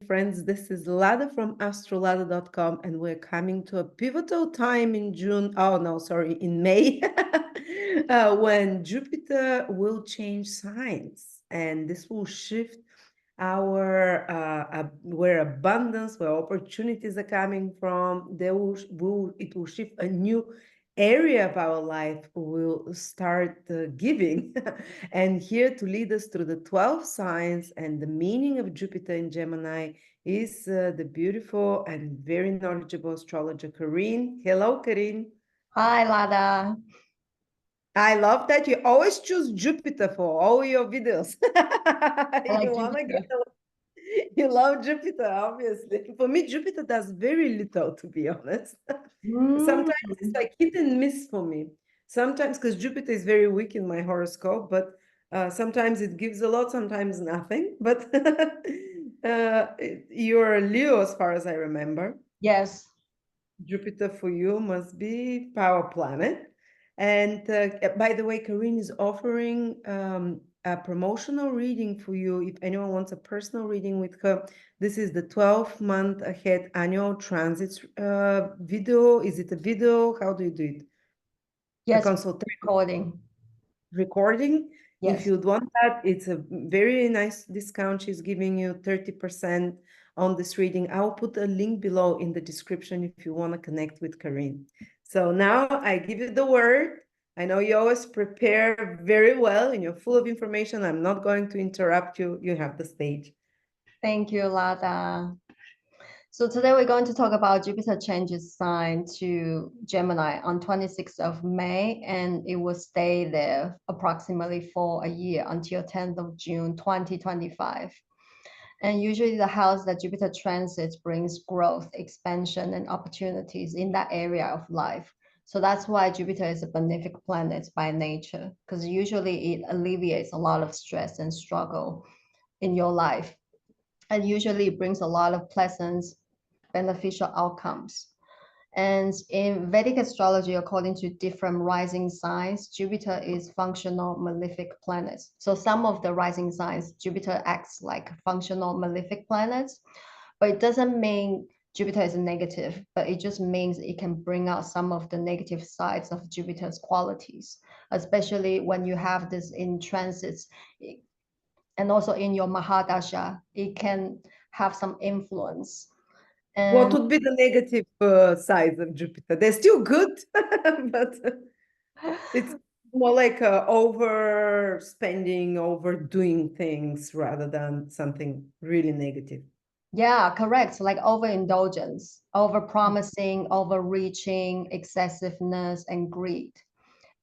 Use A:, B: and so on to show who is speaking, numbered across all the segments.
A: friends. This is Lada from astrolada.com, and we're coming to a pivotal time in June. Oh, no, sorry, in May, when Jupiter will change signs, and this will shift where abundance, where opportunities are coming from. It will shift a new area of our life. Will start giving. And here to lead us through the 12 signs and the meaning of Jupiter in Gemini is the beautiful and very knowledgeable astrologer Karine. Hello, Karine.
B: Hi, Lada.
A: I love that you always choose Jupiter for all your videos.
B: I like
A: You wanna get
B: Jupiter.
A: You love Jupiter, obviously. For me, Jupiter does very little, to be honest.
B: Mm,
A: Sometimes it's like hit and miss for me. Sometimes, because Jupiter is very weak in my horoscope, but sometimes it gives a lot, sometimes nothing. But you're a Leo, as far as I remember.
B: yes.
A: Jupiter for you must be power planet. And by the way, Karine is offering a promotional reading for you. If anyone wants a personal reading with her, this is the 12-month ahead annual transits video. Is it a video? How do you do it? A
B: Yes,
A: consultation
B: recording.
A: recording. If
B: Yes.
A: you'd want that, it's a very nice discount. She's giving you 30% on this reading. I'll put a link below in the description if you want to connect with Karine. So now I give you the word. I know you always prepare very well and you're full of information. I'm not going to interrupt you. You have the stage.
B: Thank you, Lada. So today we're going to talk about Jupiter changes sign to Gemini on 26th of May, and it will stay there approximately for a year until 10th of June 2025. And usually the house that Jupiter transits brings growth, expansion, and opportunities in that area of life. So that's why Jupiter is a benefic planet by nature, because usually it alleviates a lot of stress and struggle in your life. And usually it brings a lot of pleasant, beneficial outcomes. And in Vedic astrology, according to different rising signs, Jupiter is functional malefic planets. So some of the rising signs, Jupiter acts like functional malefic planets, but it doesn't mean Jupiter is negative, but it just means it can bring out some of the negative sides of Jupiter's qualities, especially when you have this in transits and also in your Mahadasha, it can have some influence.
A: What
B: And
A: would be the negative sides of Jupiter? They're still good, but it's more like overspending, overdoing things rather than something really negative.
B: yeah, correct. Like overindulgence, overpromising, overreaching, excessiveness, and greed.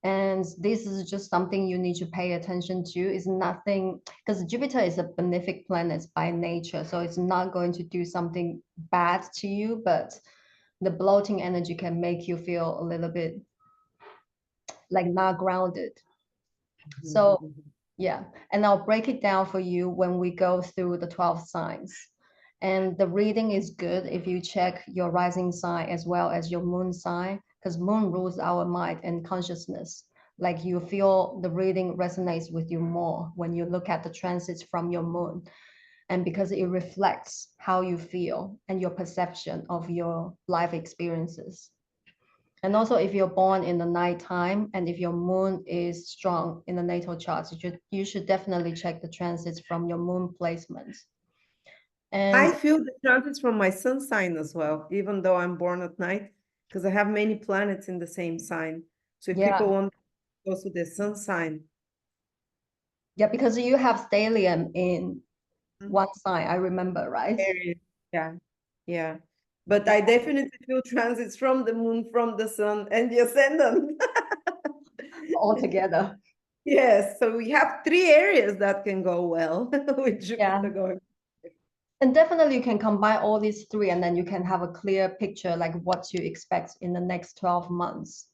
B: And this is just something you need to pay attention to. It's nothing because Jupiter is a benefic planet by nature, so it's not going to do something bad to you, but the bloating energy can make you feel a little bit like not grounded. So yeah, and I'll break it down for you when we go through the 12 signs. And the reading is good if you check your rising sign as well as your moon sign, because moon rules our mind and consciousness. Like you feel the reading resonates with you more when you look at the transits from your moon. And because it reflects how you feel and your perception of your life experiences. And also, if you're born in the nighttime and if your moon is strong in the natal charts, you should definitely check the transits from your moon placements.
A: I
B: And
A: feel the transits from my sun sign as well, even though I'm born at night, because I have many planets in the same sign. So if people
B: yeah,
A: want to go to their sun sign,
B: yeah, because you have stellium in
A: mm,
B: one sign, I remember, right?
A: Aries, yeah, yeah. But I definitely feel transits from the moon, from the sun, and the ascendant.
B: All together.
A: Yes, so we have three areas that can go well with Jupiter
B: Yeah.
A: going.
B: And definitely you can combine all these three and then you can have a clear picture like what to expect in the next 12 months.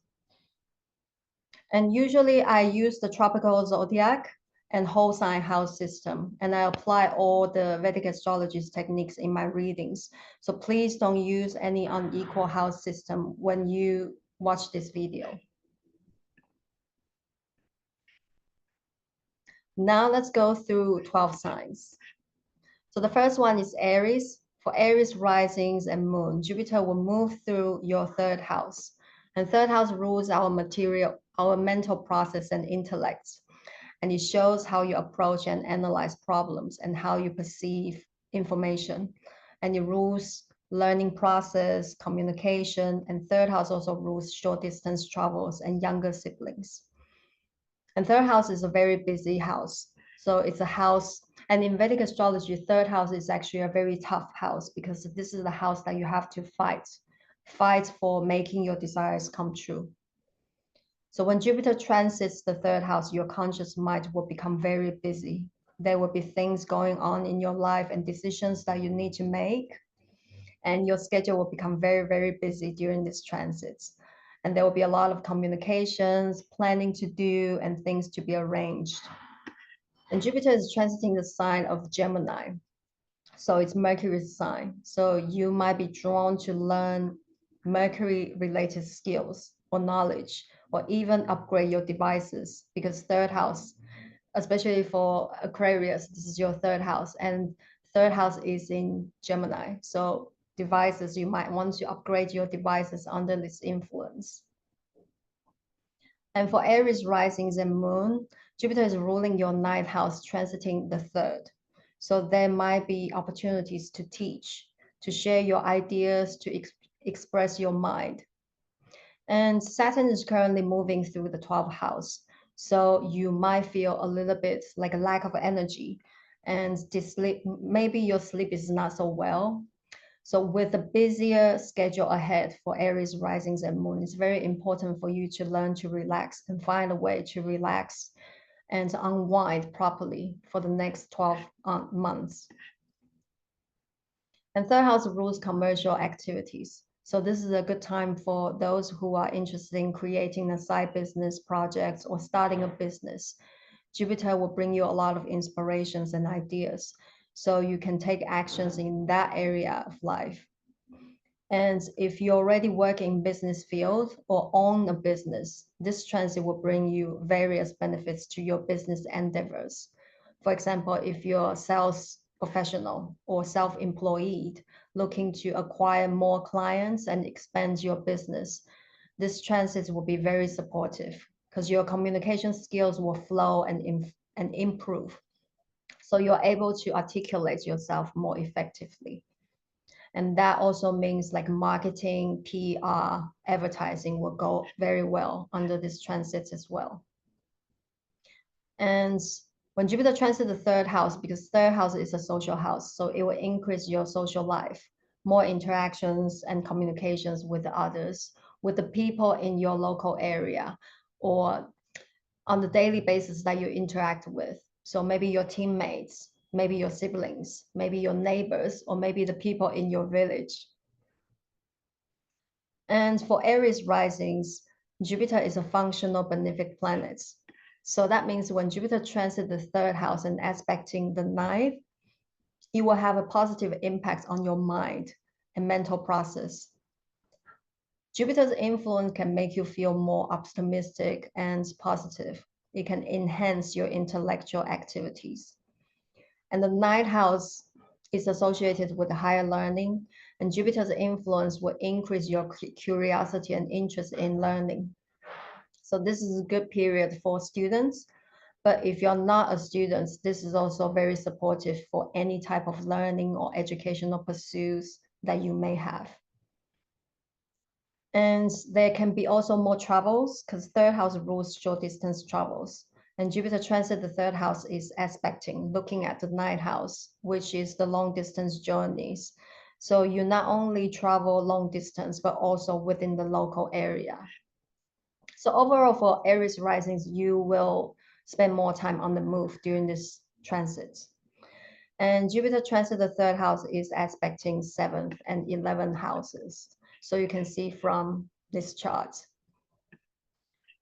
B: And usually I use the tropical zodiac and whole sign house system, and I apply all the Vedic astrology's techniques in my readings. So please don't use any unequal house system when you watch this video. Now let's go through 12 signs. So the first one is Aries. For Aries risings and moon, Jupiter will move through your third house. And third house rules our material, our mental process and intellect. And it shows how you approach and analyze problems and how you perceive information. And it rules learning process, communication, and third house also rules short distance travels and younger siblings. And third house is a very busy house. So it's a house, and in Vedic astrology, third house is actually a very tough house because this is the house that you have to fight for making your desires come true. So when Jupiter transits the third house, your conscious mind will become very busy. There will be things going on in your life and decisions that you need to make. And your schedule will become very, very busy during these transits. And there will be a lot of communications, planning to do, and things to be arranged. And Jupiter is transiting the sign of Gemini. So it's Mercury's sign. So you might be drawn to learn Mercury related skills or knowledge, or even upgrade your devices because third house, especially for Aquarius, this is your third house, and third house is in Gemini. So devices, you might want to upgrade your devices under this influence. And for Aries risings and moon, Jupiter is ruling your ninth house, transiting the third. So there might be opportunities to teach, to share your ideas, to express your mind. And Saturn is currently moving through the 12th house. So you might feel a little bit like a lack of energy and sleep, maybe your sleep is not so well. So with a busier schedule ahead for Aries risings and moon, it's very important for you to learn to relax and find a way to relax and unwind properly for the next 12 months. And third house rules commercial activities. So this is a good time for those who are interested in creating a side business project or starting a business. Jupiter will bring you a lot of inspirations and ideas. So you can take actions in that area of life. And if you already work in business field or own a business, this transit will bring you various benefits to your business endeavors. For example, if you're a sales professional or self-employed looking to acquire more clients and expand your business, this transit will be very supportive because your communication skills will flow and improve. So you're able to articulate yourself more effectively. And that also means like marketing, PR, advertising will go very well under this transit as well. And when Jupiter transits the third house, because third house is a social house, so it will increase your social life, more interactions and communications with others, with the people in your local area, or on the daily basis that you interact with. So maybe your teammates, maybe your siblings, maybe your neighbors, or maybe the people in your village. And for Aries risings, Jupiter is a functional benefic planet. So that means when Jupiter transits the third house and aspecting the ninth, it will have a positive impact on your mind and mental process. Jupiter's influence can make you feel more optimistic and positive. It can enhance your intellectual activities. And the ninth house is associated with higher learning, and Jupiter's influence will increase your curiosity and interest in learning. So this is a good period for students, but if you're not a student, this is also very supportive for any type of learning or educational pursuits that you may have. And there can be also more travels because third house rules short distance travels. And Jupiter transit the third house is aspecting, looking at the ninth house, which is the long distance journeys. So you not only travel long distance, but also within the local area. So overall for Aries risings, you will spend more time on the move during this transit. And Jupiter transit the third house is aspecting 7th and 11th houses. So you can see from this chart.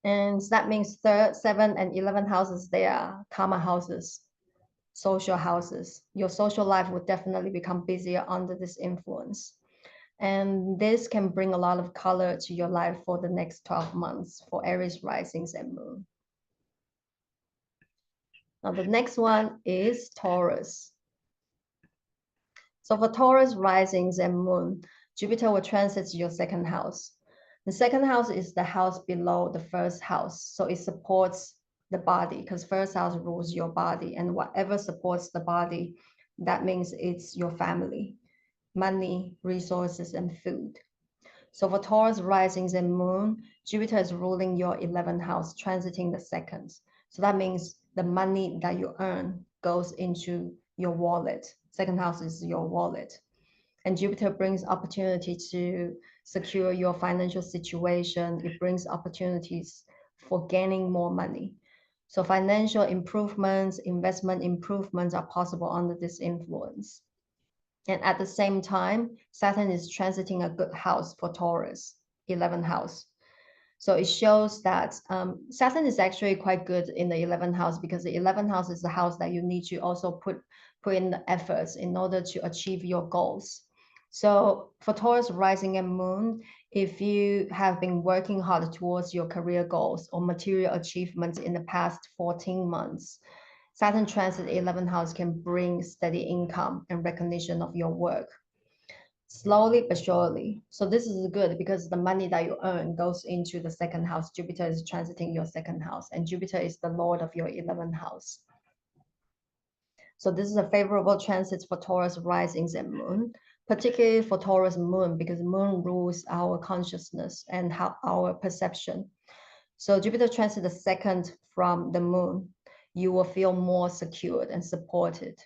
B: And that means third, 7, and 11 houses, they are karma houses, social houses. Your social life will definitely become busier under this influence. And this can bring a lot of color to your life for the next 12 months for Aries risings and moon. Now the next one is Taurus. So for Taurus risings and moon, Jupiter will transit your second house. The second house is the house below the first house. So it supports the body because first house rules your body, and whatever supports the body, that means it's your family, money, resources, and food. So for Taurus risings and moon, Jupiter is ruling your 11th house, transiting the second. So that means the money that you earn goes into your wallet. Second house is your wallet. And Jupiter brings opportunity to secure your financial situation. It brings opportunities for gaining more money. So financial improvements, investment improvements are possible under this influence. And at the same time, Saturn is transiting a good house for Taurus, 11th house. So it shows that Saturn is actually quite good in the 11th house because the 11th house is the house that you need to also put in the efforts in order to achieve your goals. So for Taurus rising and moon, if you have been working hard towards your career goals or material achievements in the past 14 months, Saturn transit 11th house can bring steady income and recognition of your work slowly but surely. So this is good because the money that you earn goes into the second house. Jupiter is transiting your second house, and Jupiter is the lord of your 11th house. So this is a favorable transit for Taurus risings and moon, particularly for Taurus moon because moon rules our consciousness and how our perception. So Jupiter transit the second from the moon, you will feel more secured and supported.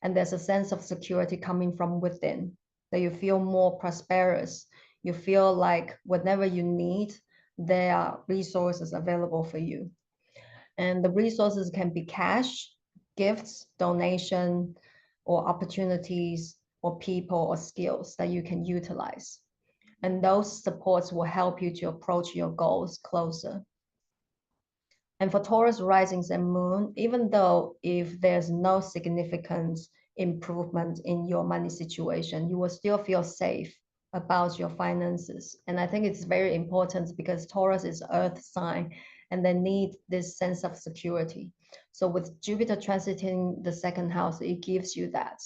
B: And there's a sense of security coming from within, that you feel more prosperous. You feel like whatever you need, there are resources available for you. And the resources can be cash, gifts, donation, or opportunities, or people or skills that you can utilize. And those supports will help you to approach your goals closer. And for Taurus risings and moon, even though if there's no significant improvement in your money situation, you will still feel safe about your finances. And I think it's very important because Taurus is earth sign and they need this sense of security. So with Jupiter transiting the second house, it gives you that.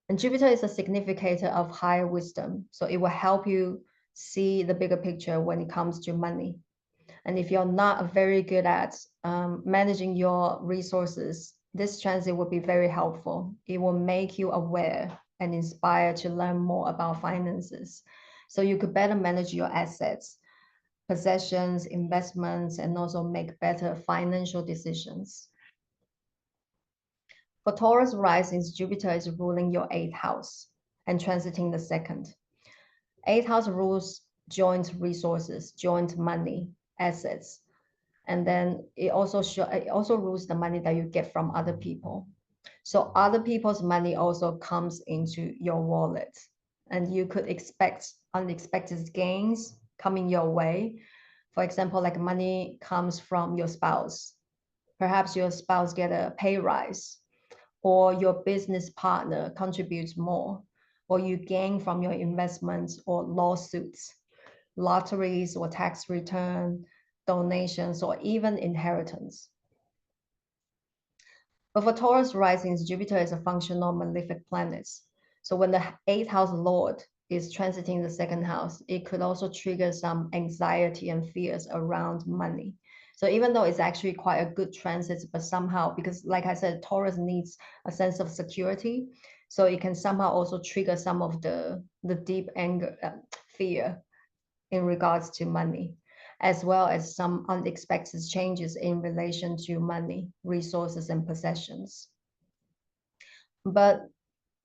B: And Jupiter is a significator of higher wisdom. So it will help you see the bigger picture when it comes to money. And if you're not very good at managing your resources, this transit will be very helpful. It will make you aware and inspired to learn more about finances. So you could better manage your assets, possessions, investments, and also make better financial decisions. For Taurus risings, Jupiter is ruling your 8th house and transiting the second. 8th house rules joint resources, joint money, assets, and then it also rules the money that you get from other people. So other people's money also comes into your wallet, and you could expect unexpected gains coming your way. For example, like money comes from your spouse. Perhaps your spouse get a pay rise, or your business partner contributes more, or you gain from your investments or lawsuits, lotteries or tax return, donations, or even inheritance. But for Taurus risings, Jupiter is a functional malefic planet. So when the 8th house lord is transiting the second house, it could also trigger some anxiety and fears around money. So even though it's actually quite a good transit, but somehow, because like I said, Taurus needs a sense of security, so it can somehow also trigger some of the deep anger, fear in regards to money, as well as some unexpected changes in relation to money, resources, and possessions. But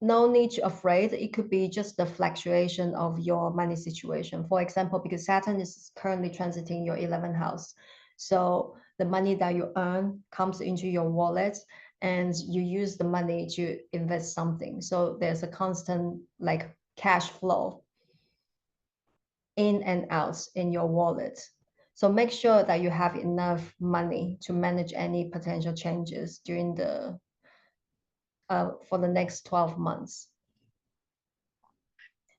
B: no need to afraid. It could be just the fluctuation of your money situation. For example, because Saturn is currently transiting your 11th house. So the money that you earn comes into your wallet and you use the money to invest something. So there's a constant like cash flow in and out in your wallet. So make sure that you have enough money to manage any potential changes during the for the next 12 months.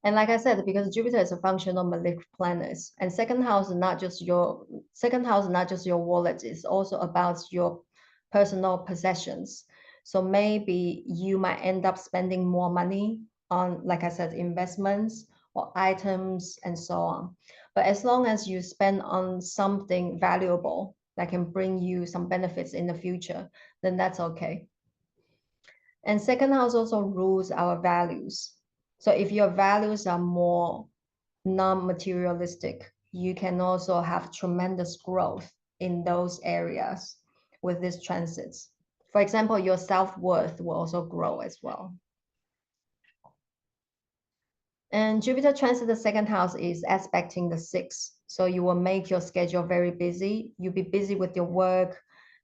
B: And like I said, because Jupiter is a functional malefic planet, and second house is not just your wallet, it's also about your personal possessions. So maybe you might end up spending more money on, like I said, investments or items and so on. But as long as you spend on something valuable that can bring you some benefits in the future, then that's okay. And second house also rules our values. So if your values are more non-materialistic, you can also have tremendous growth in those areas with these transits. For example, your self-worth will also grow as well. And Jupiter transit the second house is aspecting the sixth. So you will make your schedule very busy. You'll be busy with your work,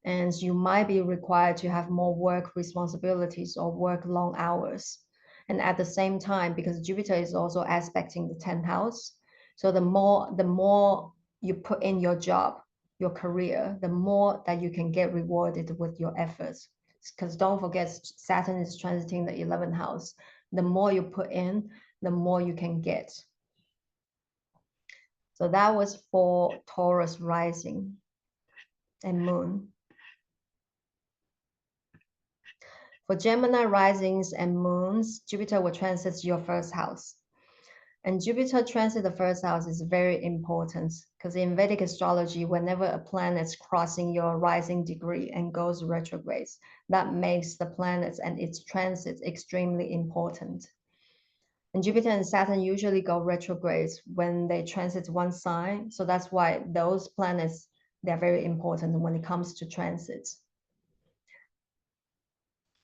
B: and you might be required to have more work responsibilities or work long hours. And at the same time, because Jupiter is also aspecting the 10th house, so the more you put in your job, your career, the more that you can get rewarded with your efforts. Because don't forget, Saturn is transiting the 11th house. The more you put in, the more you can get. So that was for Taurus rising and moon. For Gemini risings and moons, Jupiter will transit your first house. And Jupiter transit the first house is very important because in Vedic astrology, whenever a planet's crossing your rising degree and goes retrograde, that makes the planets and its transits extremely important. And Jupiter and Saturn usually go retrograde when they transit one sign. So that's why those planets, they're very important when it comes to transits.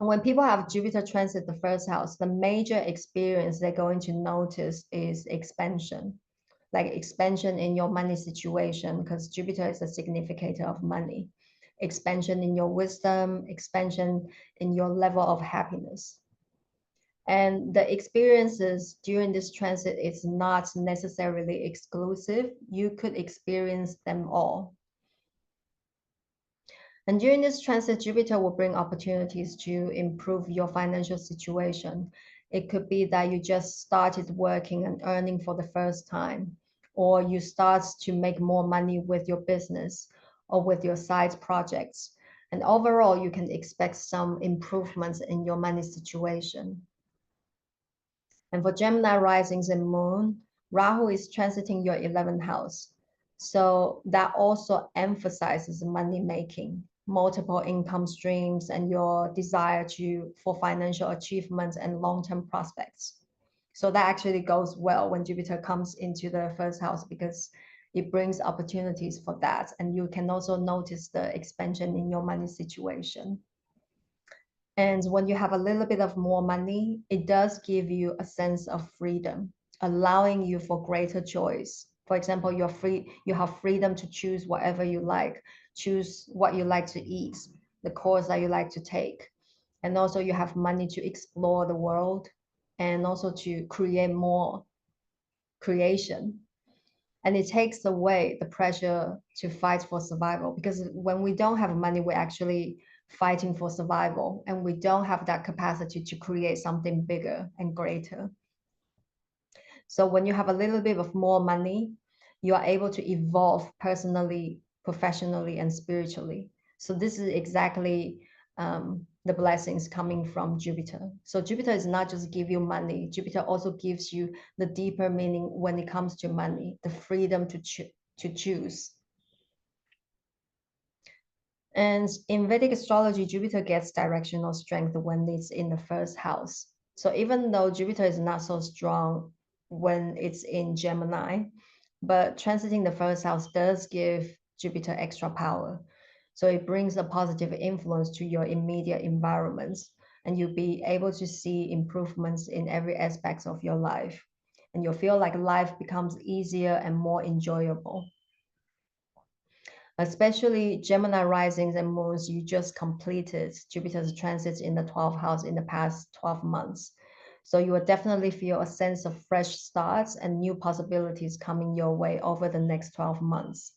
B: When people have Jupiter transit the first house, the major experience they're going to notice is expansion, like expansion in your money situation, because Jupiter is a significator of money, expansion in your wisdom, expansion in your level of happiness. And the experiences during this transit is not necessarily exclusive. You could experience them all. And during this transit, Jupiter will bring opportunities to improve your financial situation. It could be that you just started working and earning for the first time, or you start to make more money with your business or with your side projects. And overall, you can expect some improvements in your money situation. And for Gemini risings and moon, Rahu is transiting your 11th house. So that also emphasizes money making, multiple income streams, and your desire for financial achievements and long-term prospects. So that actually goes well when Jupiter comes into the first house because it brings opportunities for that. And you can also notice the expansion in your money situation. And when you have a little bit of more money, it does give you a sense of freedom, allowing you for greater choice. For example, you're free, you have freedom to choose whatever you like, choose what you like to eat, the course that you like to take. And also you have money to explore the world and also to create more creation. And it takes away the pressure to fight for survival because when we don't have money, we're actually fighting for survival and we don't have that capacity to create something bigger and greater. So when you have a little bit of more money, you are able to evolve personally, professionally, and spiritually. So this is exactly the blessings coming from Jupiter. So Jupiter is not just give you money. Jupiter also gives you the deeper meaning when it comes to money, the freedom to choose. And in Vedic astrology, Jupiter gets directional strength when it's in the first house. So even though Jupiter is not so strong when it's in Gemini, but transiting the first house does give Jupiter extra power. So it brings a positive influence to your immediate environments, and you'll be able to see improvements in every aspect of your life. And you'll feel like life becomes easier and more enjoyable. Especially Gemini risings and moons, you just completed Jupiter's transits in the 12th house in the past 12 months. So you will definitely feel a sense of fresh starts and new possibilities coming your way over the next 12 months.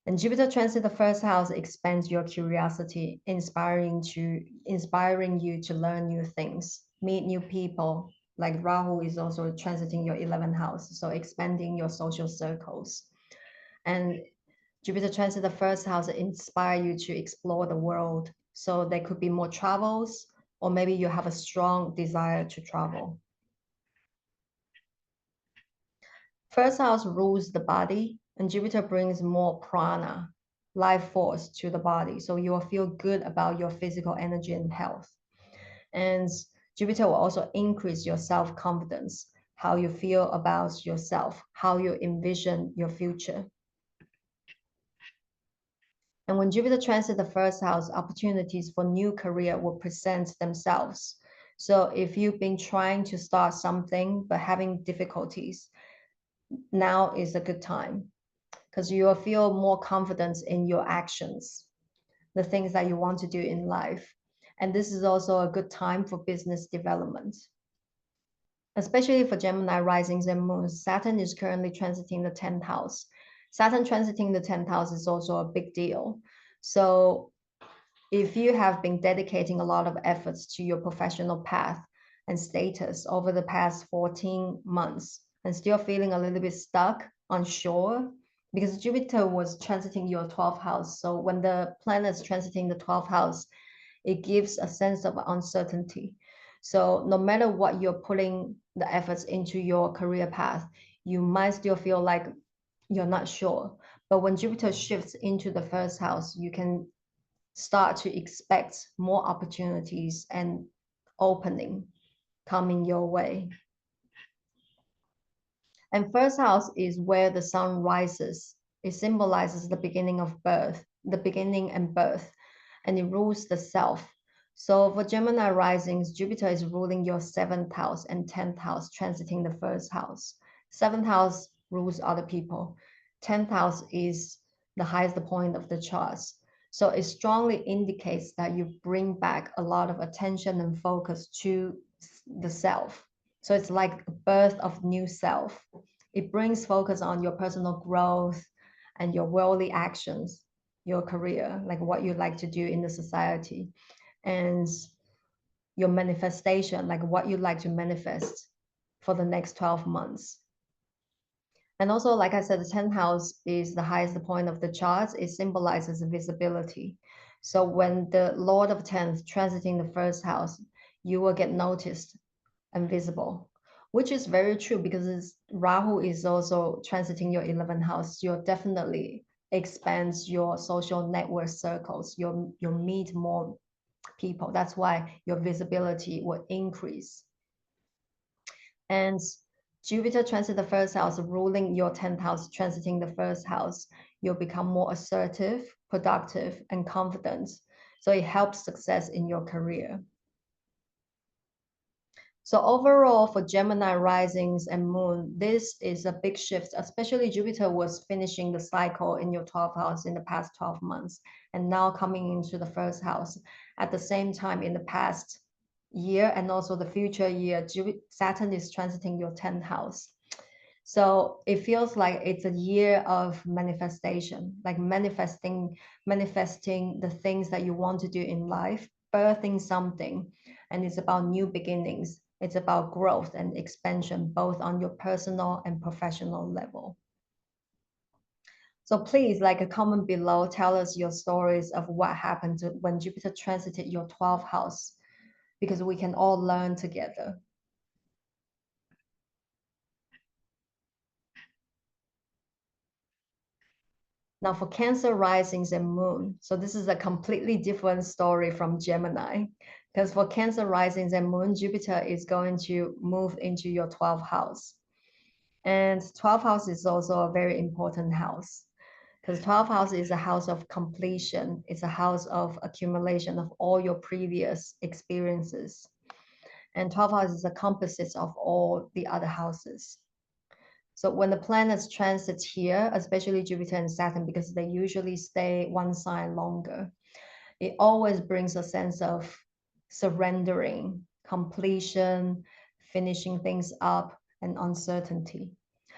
B: And Jupiter transit the first house expands your curiosity, inspiring you to learn new things, meet new people. Like Rahu is also transiting your 11th house, so expanding your social circles. And Jupiter transit the first house inspire you to explore the world So there could be more travels, or maybe you have a strong desire to travel. First house rules the body, and Jupiter brings more prana, life force to the body. So you will feel good about your physical energy and health. And Jupiter will also increase your self-confidence, how you feel about yourself, how you envision your future. And when Jupiter transits the first house, opportunities for new career will present themselves. So if you've been trying to start something but having difficulties, now is a good time because you will feel more confidence in your actions, the things that you want to do in life. And this is also a good time for business development. Especially for Gemini risings and moons, Saturn is currently transiting the 10th house. Saturn transiting the 10th house is also a big deal. So if you have been dedicating a lot of efforts to your professional path and status over the past 14 months and still feeling a little bit stuck, unsure, because Jupiter was transiting your 12th house. So when the planets transiting the 12th house, it gives a sense of uncertainty. So no matter what you're putting the efforts into your career path, you might still feel like you're not sure. But when Jupiter shifts into the first house, you can start to expect more opportunities and opening coming your way. And first house is where the sun rises. It symbolizes the beginning of birth, the beginning and birth, and it rules the self. So for Gemini risings, Jupiter is ruling your 7th house and 10th house, transiting the first house. 7th house rules other people. 10th house is the highest point of the charts. So it strongly indicates that you bring back a lot of attention and focus to the self. So it's like a birth of new self. It brings focus on your personal growth and your worldly actions, your career, like what you like to do in the society, and your manifestation, like what you like to manifest for the next 12 months. And also, like I said, the 10th house is the highest point of the charts. It symbolizes visibility. So when the Lord of 10th transiting the first house, you will get noticed and visible, which is very true because Rahu is also transiting your 11th house. You'll definitely expand your social network circles. You'll meet more people. That's why your visibility will increase. And Jupiter transit the first house, ruling your 10th house, transiting the first house, you'll become more assertive, productive, and confident. So it helps success in your career. So overall, for Gemini risings and moon, this is a big shift, especially Jupiter was finishing the cycle in your 12th house in the past 12 months, and now coming into the first house. At the same time, in the past year and also the future year, Saturn is transiting your 10th house. So it feels like it's a year of manifestation, like manifesting the things that you want to do in life, birthing something, and it's about new beginnings. It's about growth and expansion, both on your personal and professional level. So please, like, a comment below, tell us your stories of what happened when Jupiter transited your 12th house, because we can all learn together. Now for Cancer risings and moon, so this is a completely different story from Gemini, because for Cancer risings and moon, Jupiter is going to move into your 12th house. And 12th house is also a very important house, because 12th house is a house of completion. It's a house of accumulation of all your previous experiences. And 12th house is a composite of all the other houses. So when the planets transit here, especially Jupiter and Saturn, because they usually stay one sign longer, it always brings a sense of surrendering, completion, finishing things up, and uncertainty.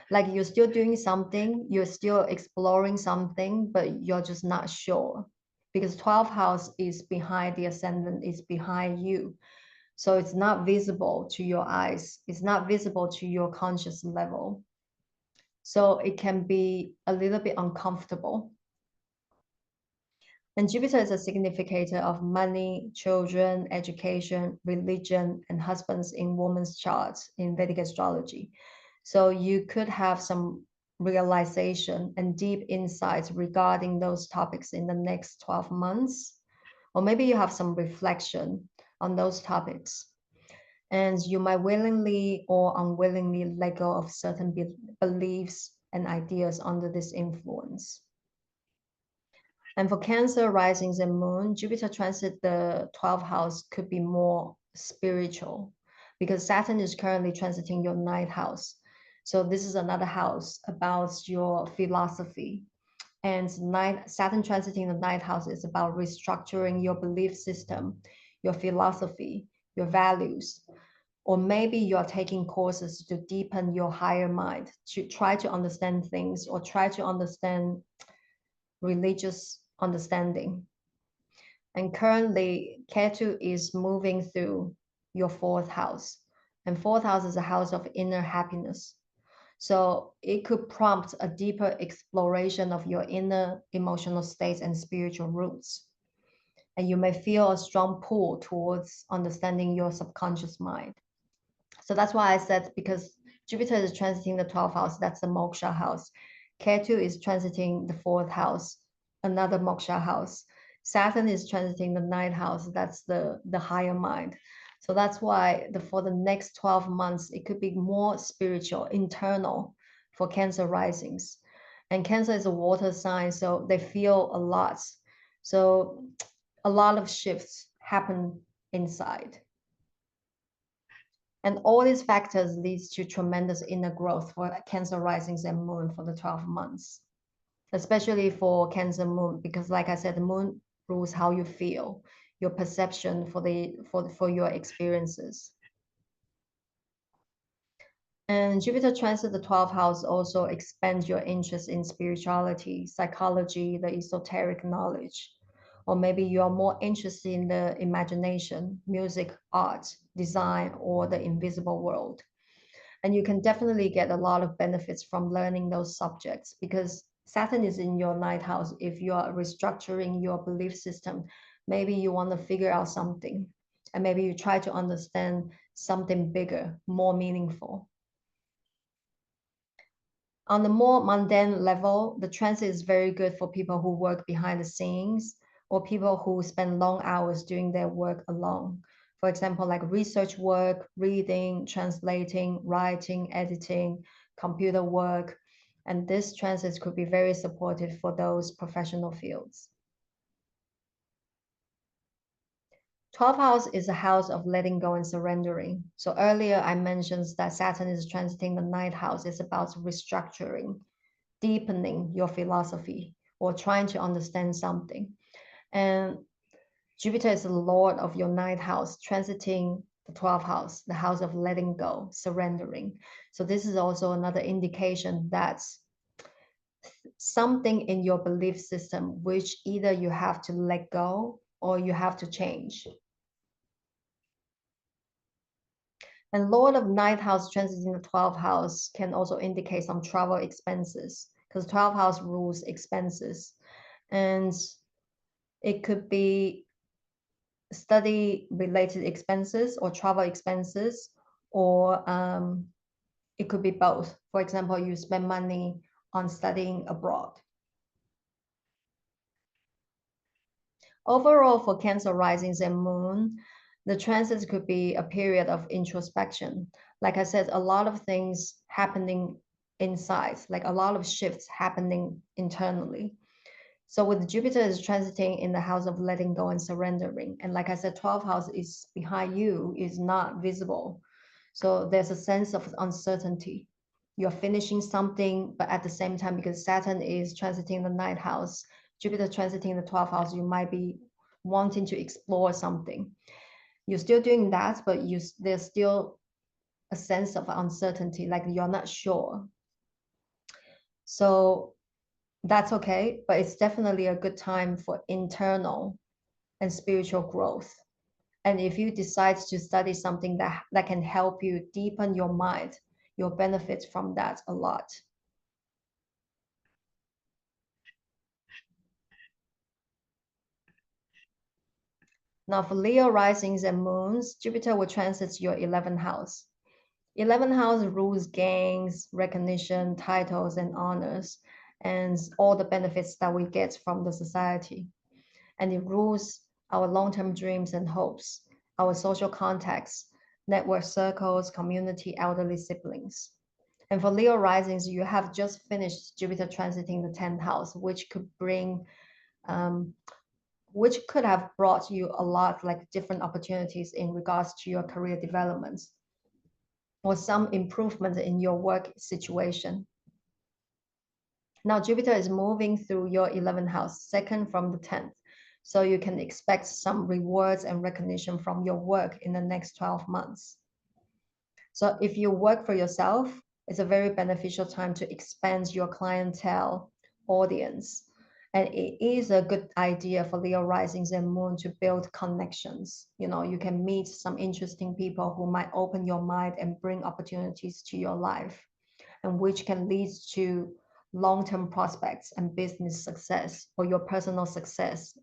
B: Like you're still doing something, you're still exploring something, but you're just not sure. Because 12th house is behind the ascendant, is behind you. So it's not visible to your eyes, it's not visible to your conscious level. So it can be a little bit uncomfortable. And Jupiter is a significator of money, children, education, religion, and husbands in woman's charts in Vedic astrology. So you could have some realization and deep insights regarding those topics in the next 12 months. Or maybe you have some reflection on those topics. And you might willingly or unwillingly let go of certain beliefs and ideas under this influence. And for Cancer risings and moon, Jupiter transit the 12th house could be more spiritual because Saturn is currently transiting your ninth house. So this is another house about your philosophy. And Saturn transiting the ninth house is about restructuring your belief system, your philosophy, your values. Or maybe you're taking courses to deepen your higher mind, to try to understand things or try to understand religious understanding. And currently, Ketu is moving through your fourth house. And fourth house is a house of inner happiness. So it could prompt a deeper exploration of your inner emotional states and spiritual roots. And you may feel a strong pull towards understanding your subconscious mind. So that's why I said, because Jupiter is transiting the 12th house, that's the moksha house. Ketu is transiting the fourth house, another moksha house. Saturn is transiting the ninth house, that's the higher mind. So that's why for the next 12 months, it could be more spiritual, internal for Cancer risings. And Cancer is a water sign, so they feel a lot. So a lot of shifts happen inside. And all these factors leads to tremendous inner growth for Cancer risings and moon for the 12 months, especially for Cancer moon, because like I said, the moon rules how you feel, your perception for your experiences. And Jupiter transit the 12th house also expands your interest in spirituality, psychology, the esoteric knowledge. Or maybe you are more interested in the imagination, music, art, design, or the invisible world. And you can definitely get a lot of benefits from learning those subjects because Saturn is in your ninth house. If you are restructuring your belief system, maybe you want to figure out something, and maybe you try to understand something bigger, more meaningful. On the more mundane level, the transit is very good for people who work behind the scenes or people who spend long hours doing their work alone. For example, like research work, reading, translating, writing, editing, computer work. And this transit could be very supportive for those professional fields. 12th house is a house of letting go and surrendering. So earlier I mentioned that Saturn is transiting the ninth house. It's about restructuring, deepening your philosophy or trying to understand something. And Jupiter is the lord of your ninth house, transiting the 12th house, the house of letting go, surrendering. So this is also another indication that something in your belief system, which either you have to let go or you have to change. And Lord of ninth house transiting the 12th house can also indicate some travel expenses because 12th house rules expenses. And it could be study related expenses or travel expenses, or it could be both. For example, you spend money on studying abroad. Overall, for Cancer risings and moon, the transits could be a period of introspection. Like I said, a lot of things happening inside, like a lot of shifts happening internally. So with Jupiter is transiting in the house of letting go and surrendering. And like I said, 12th house is behind you, is not visible. So there's a sense of uncertainty. You're finishing something, but at the same time, because Saturn is transiting the ninth house, Jupiter transiting the 12th house, you might be wanting to explore something. You're still doing that, but there's still a sense of uncertainty, like you're not sure. So that's okay, but it's definitely a good time for internal and spiritual growth. And if you decide to study something that can help you deepen your mind, you'll benefit from that a lot. Now, for Leo risings and moons, Jupiter will transit your 11th house. 11th house rules gains, recognition, titles, and honors, and all the benefits that we get from the society. And it rules our long-term dreams and hopes, our social contacts, network circles, community, elderly siblings. And for Leo risings, you have just finished Jupiter transiting the 10th house, um, which could have brought you a lot like different opportunities in regards to your career development or some improvement in your work situation. Now, Jupiter is moving through your 11th house, second from the 10th. So you can expect some rewards and recognition from your work in the next 12 months. So if you work for yourself, it's a very beneficial time to expand your clientele audience. And it is a good idea for Leo risings and moon to build connections. You know, you can meet some interesting people who might open your mind and bring opportunities to your life, and which can lead to long-term prospects and business success or your personal success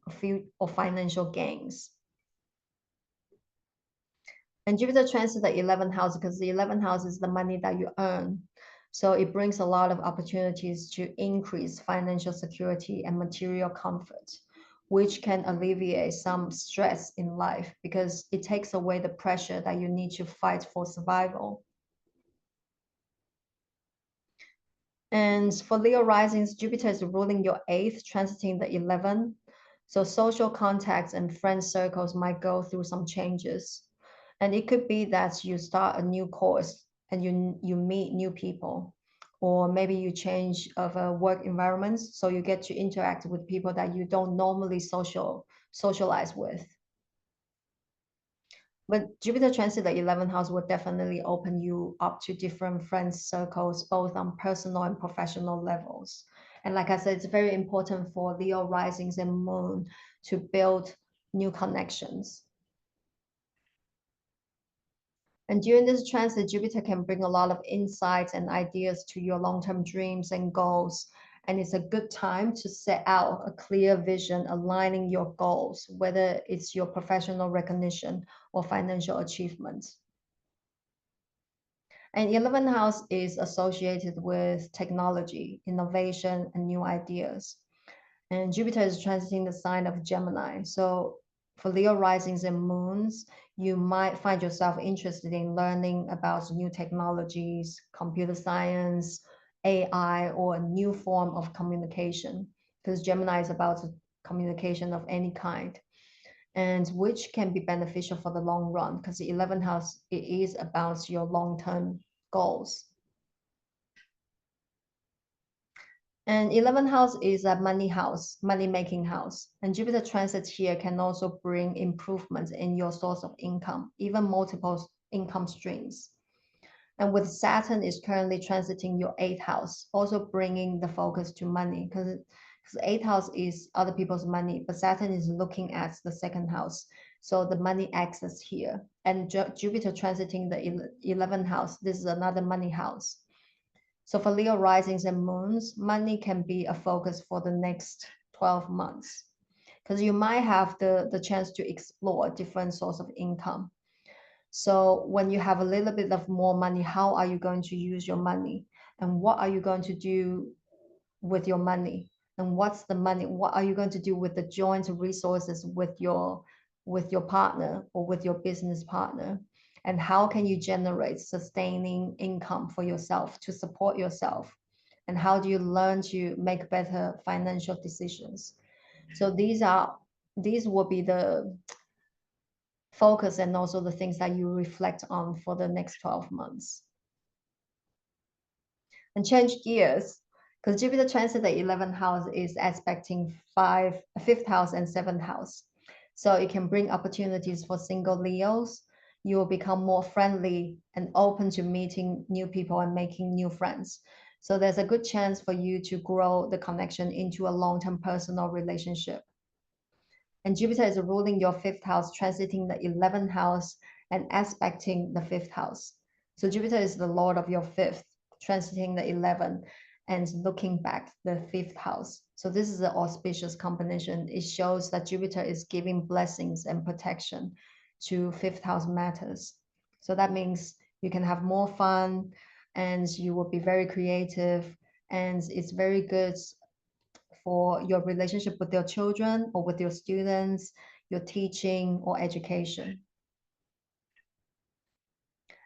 B: or financial gains. And Jupiter transits the 11th house because the 11th house is the money that you earn. So it brings a lot of opportunities to increase financial security and material comfort, which can alleviate some stress in life because it takes away the pressure that you need to fight for survival. And for Leo risings, Jupiter is ruling your 8th, transiting the 11th. So social contacts and friend circles might go through some changes. And it could be that you start a new course and you meet new people, or maybe you change of a work environment, so you get to interact with people that you don't normally socialize with. But Jupiter transit the 11th house will definitely open you up to different friend circles, both on personal and professional levels. And like I said, it's very important for Leo risings and moon to build new connections. And during this transit, Jupiter can bring a lot of insights and ideas to your long-term dreams and goals. And it's a good time to set out a clear vision, aligning your goals, whether it's your professional recognition or financial achievements. And 11th house is associated with technology, innovation, and new ideas. And Jupiter is transiting the sign of Gemini. So for Leo risings and moons, you might find yourself interested in learning about new technologies, computer science, AI, or a new form of communication, because Gemini is about communication of any kind, and which can be beneficial for the long run because the 11th house, it is about your long-term goals. And 11th house is a money house, money making house. And Jupiter transit here can also bring improvements in your source of income, even multiple income streams. And with Saturn is currently transiting your 8th house, also bringing the focus to money because 8th house is other people's money, but Saturn is looking at the 2nd house. So the money access here. And Jupiter transiting the 11th house, this is another money house. So for Leo risings and moons, money can be a focus for the next 12 months because you might have the chance to explore different source of income. So when you have a little bit of more money, how are you going to use your money? And what are you going to do with your money? And what's the money? What are you going to do with the joint resources with your partner or with your business partner? And how can you generate sustaining income for yourself to support yourself? And how do you learn to make better financial decisions? So these will be the focus and also the things that you reflect on for the next 12 months. And change gears, because Jupiter transit the 11th house is aspecting fifth house and 7th house. So it can bring opportunities for single Leos. You will become more friendly and open to meeting new people and making new friends. So there's a good chance for you to grow the connection into a long-term personal relationship. And Jupiter is ruling your 5th house, transiting the 11th house and aspecting the 5th house. So Jupiter is the lord of your 5th, transiting the 11th. and looking back, the fifth house. So this is an auspicious combination. It shows that Jupiter is giving blessings and protection to fifth house matters. So that means you can have more fun and you will be very creative, and it's very good for your relationship with your children or with your students, your teaching or education.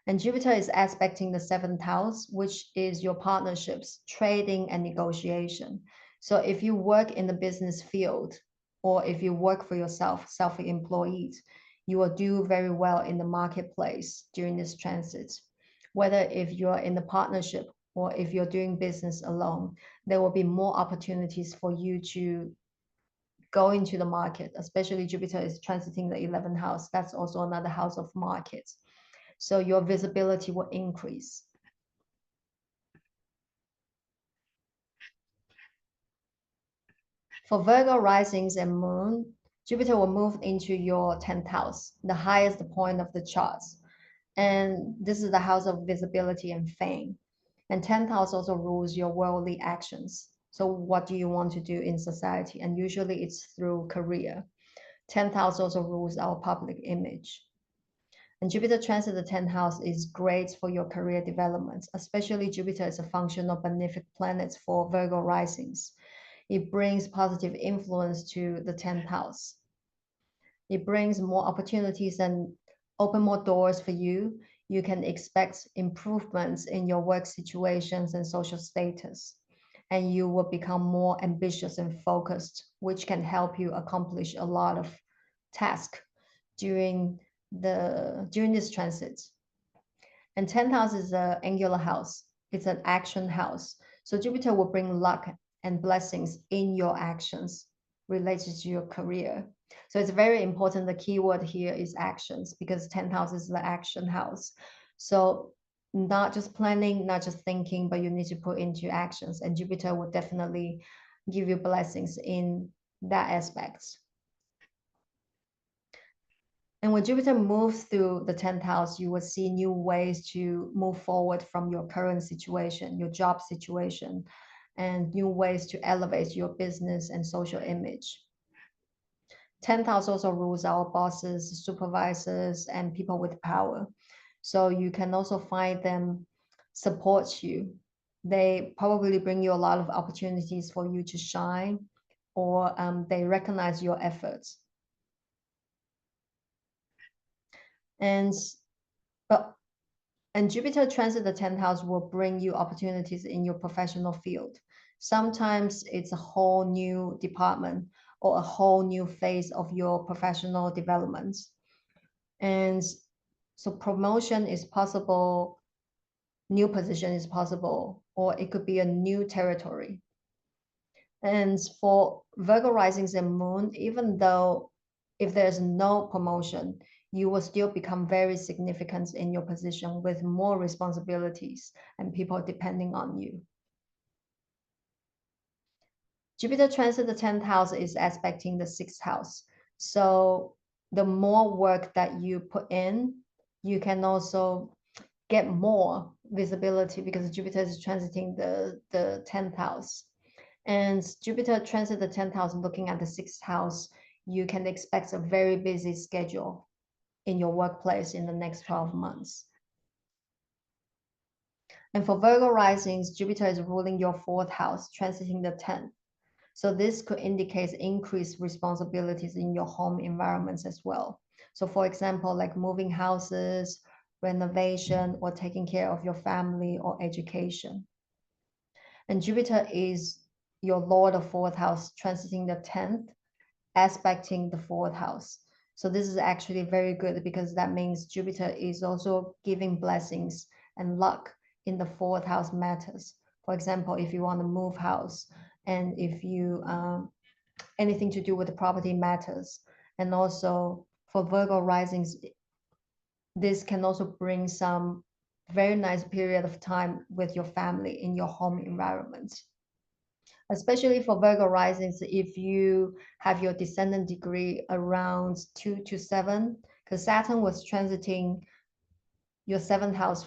B: And Jupiter is aspecting the seventh house, which is your partnerships, trading, and negotiation. So if you work in the business field or if you work for yourself, self-employed, you will do very well in the marketplace during this transit. Whether if you're in the partnership or if you're doing business alone, there will be more opportunities for you to go into the market, especially Jupiter is transiting the 11th house. That's also another house of markets. So your visibility will increase. For Virgo risings and moon, Jupiter will move into your 10th house, the highest point of the charts. And this is the house of visibility and fame. And 10th house also rules your worldly actions. So what do you want to do in society? And usually it's through career. 10th house also rules our public image. And Jupiter transit the 10th house is great for your career development, especially Jupiter is a function of benefic planets for Virgo risings. It brings positive influence to the 10th house. It brings more opportunities and open more doors for you. You can expect improvements in your work situations and social status. And you will become more ambitious and focused, which can help you accomplish a lot of tasks during during this transit. And 10th house is an angular house. It's an action house. So Jupiter will bring luck and blessings in your actions related to your career. So it's very important. The key word here is actions because 10th house is the action house. So not just planning, not just thinking, but you need to put into actions. And Jupiter will definitely give you blessings in that aspect. And when Jupiter moves through the 10th house, you will see new ways to move forward from your current situation, your job situation, and new ways to elevate your business and social image. 10th house also rules our bosses, supervisors, and people with power. So you can also find them support you. They probably bring you a lot of opportunities for you to shine, or they recognize your efforts. And but and Jupiter transit the 10th house will bring you opportunities in your professional field. Sometimes it's a whole new department or a whole new phase of your professional development. And so promotion is possible, new position is possible, or it could be a new territory. And for Virgo risings and moon, even though if there's no promotion, you will still become very significant in your position with more responsibilities and people depending on you. Jupiter transit the 10th house is aspecting the 6th house. So the more work that you put in, you can also get more visibility because Jupiter is transiting the 10th house. And Jupiter transit the 10th house, looking at the 6th house, you can expect a very busy schedule in your workplace in the next 12 months. And for Virgo risings, Jupiter is ruling your 4th house, transiting the 10th. So this could indicate increased responsibilities in your home environments as well. So for example, like moving houses, renovation, or taking care of your family or education. And Jupiter is your Lord of 4th house, transiting the 10th, aspecting the 4th house. So this is actually very good because that means Jupiter is also giving blessings and luck in the 4th house matters. For example, if you want to move house and if you anything to do with the property matters. And also for Virgo risings, this can also bring some very nice period of time with your family in your home environment. Especially for Virgo risings, if you have your descendant degree around 2 to 7, because Saturn was transiting your 7th house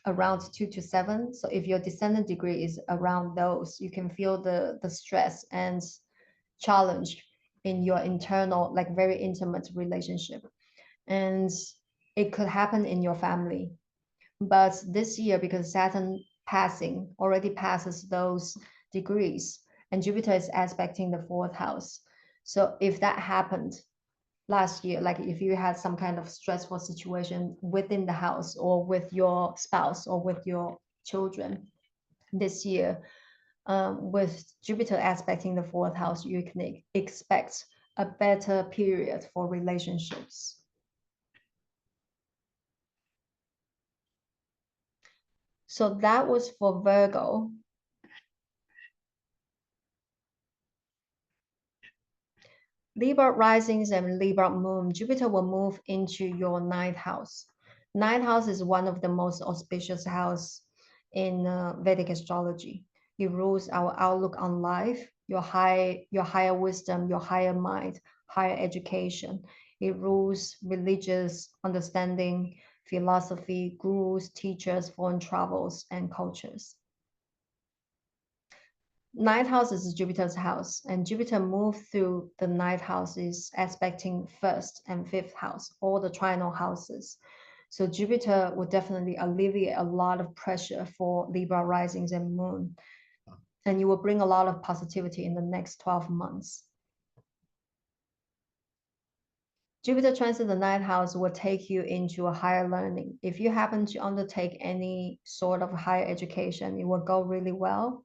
B: around 2 to 7. So if your descendant degree is around those, you can feel the stress and challenge in your internal, like very intimate relationship. And it could happen in your family. But this year, because Saturn passing already passes those degrees, and Jupiter is aspecting the fourth house. So if that happened last year, like if you had some kind of stressful situation within the house or with your spouse or with your children this year, with Jupiter aspecting the fourth house, you can expect a better period for relationships. So that was for Virgo. Libra risings and Libra moon, Jupiter will move into your ninth house. Ninth house is one of the most auspicious house in Vedic astrology. It rules our outlook on life, your higher wisdom, your higher mind, higher education. It rules religious understanding, philosophy, gurus, teachers, foreign travels, and cultures. Ninth house is Jupiter's house, and Jupiter moved through the ninth houses, aspecting first and fifth house, all the trinal houses. So Jupiter would definitely alleviate a lot of pressure for Libra risings and moon, and you will bring a lot of positivity in the next 12 months. Jupiter transit the ninth house will take you into a higher learning. If you happen to undertake any sort of higher education, it will go really well.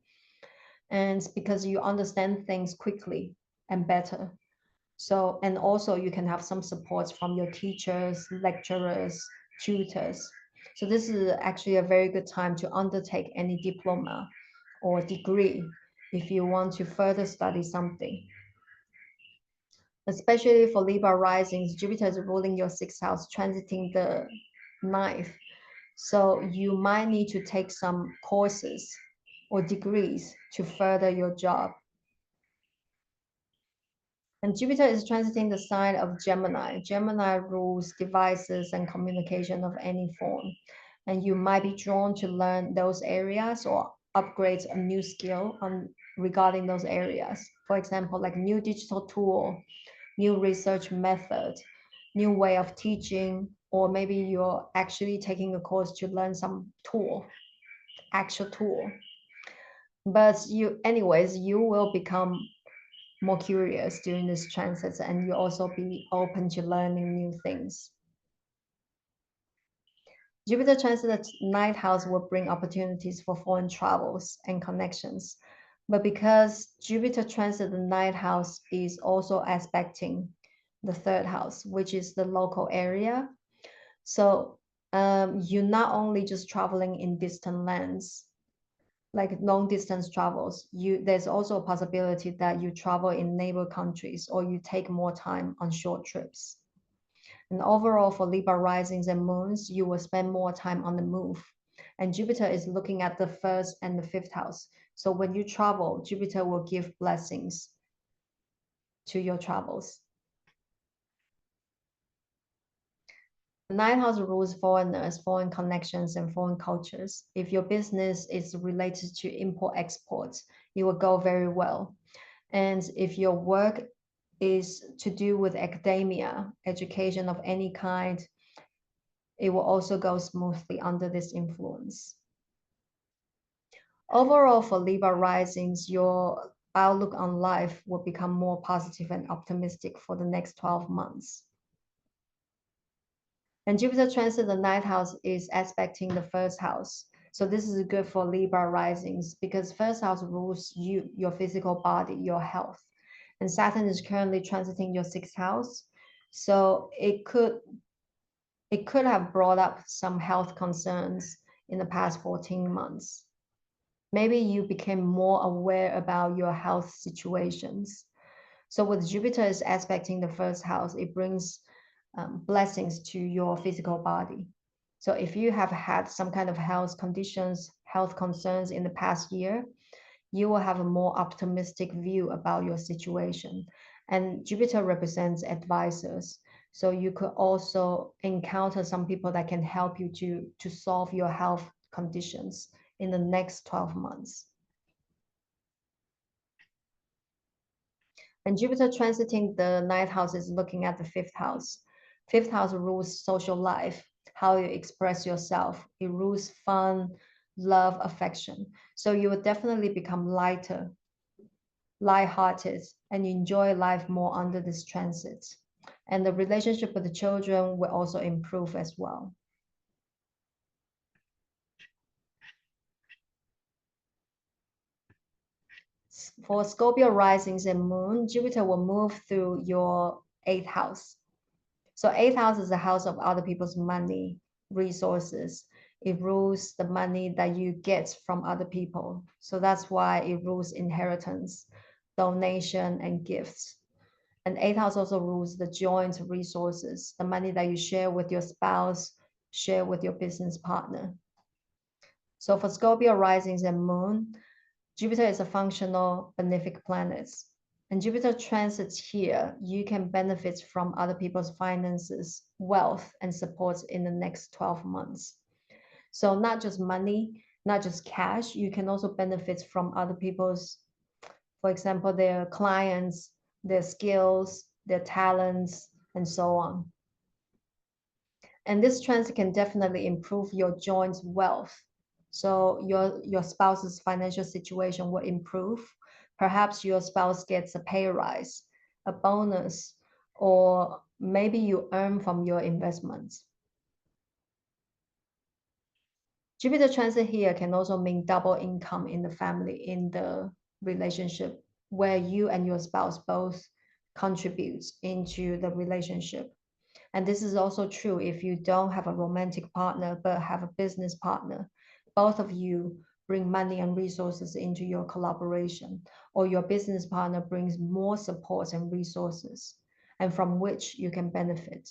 B: And because you understand things quickly and better. So, and also you can have some supports from your teachers, lecturers, tutors. So this is actually a very good time to undertake any diploma or degree if you want to further study something. Especially for Libra risings, Jupiter is ruling your sixth house, transiting the ninth. So you might need to take some courses or degrees to further your job. And Jupiter is transiting the sign of Gemini. Gemini rules devices and communication of any form. And you might be drawn to learn those areas or upgrade a new skill on regarding those areas. For example, like new digital tool, new research method, new way of teaching, or maybe you're actually taking a course to learn some tool, actual tool. But anyways, you will become more curious during this transit, and you also be open to learning new things. Jupiter transit the ninth house will bring opportunities for foreign travels and connections. But because Jupiter transit the ninth house is also aspecting the third house, which is the local area. So you're not only just traveling in distant lands, like long distance travels, there's also a possibility that you travel in neighbor countries or you take more time on short trips. And overall, for Libra risings and moons, you will spend more time on the move. And Jupiter is looking at the first and the fifth house. So when you travel, Jupiter will give blessings to your travels. The ninth house rules foreigners, foreign connections, and foreign cultures. If your business is related to import exports, it will go very well. And if your work is to do with academia, education of any kind, it will also go smoothly under this influence. Overall, for Libra risings, your outlook on life will become more positive and optimistic for the next 12 months. And Jupiter transit the ninth house is aspecting the first house. So this is good for Libra risings because first house rules you, your physical body, your health. And Saturn is currently transiting your sixth house. So it could have brought up some health concerns in the past 14 months. Maybe you became more aware about your health situations. So with Jupiter is aspecting the first house, it brings blessings to your physical body. So if you have had some kind of health conditions, health concerns in the past year, you will have a more optimistic view about your situation. And Jupiter represents advisors. So you could also encounter some people that can help you to solve your health conditions in the next 12 months. And Jupiter transiting the ninth house is looking at the fifth house. Fifth house rules social life, how you express yourself. It rules fun, love, affection. So you will definitely become lighter, lighthearted, and enjoy life more under this transit. And the relationship with the children will also improve as well. For Scorpio risings and moon, Jupiter will move through your eighth house. So eighth house is the house of other people's money, resources. It rules the money that you get from other people. So that's why it rules inheritance, donation, and gifts. And eighth house also rules the joint resources, the money that you share with your spouse, share with your business partner. So for Scorpio risings and moon, Jupiter is a functional benefic planet. And Jupiter transits here, you can benefit from other people's finances, wealth, and support in the next 12 months. So not just money, not just cash, you can also benefit from other people's, for example, their clients, their skills, their talents, and so on. And this transit can definitely improve your joint wealth. So your spouse's financial situation will improve. Perhaps your spouse gets a pay rise, a bonus, or maybe you earn from your investments. Jupiter transit here can also mean double income in the family, in the relationship, where you and your spouse both contribute into the relationship. And this is also true if you don't have a romantic partner, but have a business partner. Both of you bring money and resources into your collaboration, or your business partner brings more support and resources, and from which you can benefit.